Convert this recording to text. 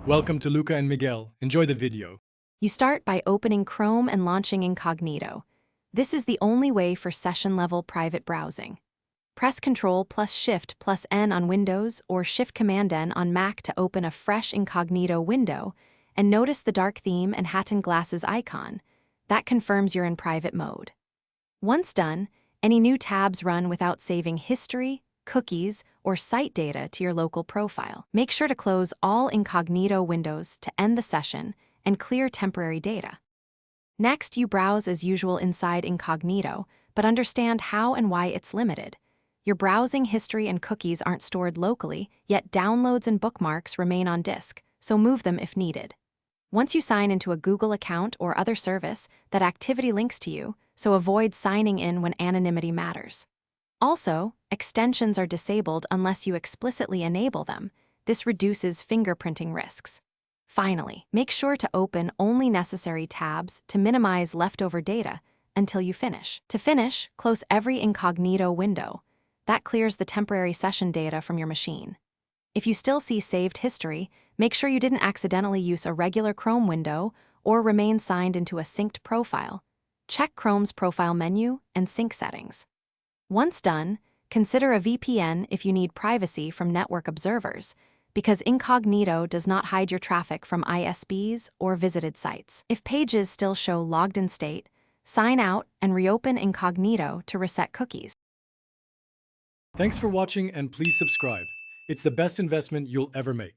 Welcome to Luca and Miguel. Enjoy the video. You start by opening Chrome and launching incognito. This is the only way for session-level private browsing. Press Ctrl plus Shift plus N on Windows or Shift Command N on Mac to open a fresh incognito window, and notice the dark theme and hat and glasses icon. That confirms you're in private mode. Once done, any new tabs run without saving history, cookies, or site data to your local profile. Make sure to close all incognito windows to end the session and clear temporary data. Next, you browse as usual inside incognito, but understand how and why it's limited. Your browsing history and cookies aren't stored locally, yet downloads and bookmarks remain on disk, so move them if needed. Once you sign into a Google account or other service, that activity links to you, so avoid signing in when anonymity matters. Also, extensions are disabled unless you explicitly enable them. This reduces fingerprinting risks. Finally, make sure to open only necessary tabs to minimize leftover data until you finish. To finish, close every incognito window. That clears the temporary session data from your machine. If you still see saved history, make sure you didn't accidentally use a regular Chrome window or remain signed into a synced profile. Check Chrome's profile menu and sync settings. Once done, consider a VPN if you need privacy from network observers, because incognito does not hide your traffic from ISPs or visited sites. If pages still show logged-in state, sign out and reopen incognito to reset cookies. Thanks for watching and please subscribe. It's the best investment you'll ever make.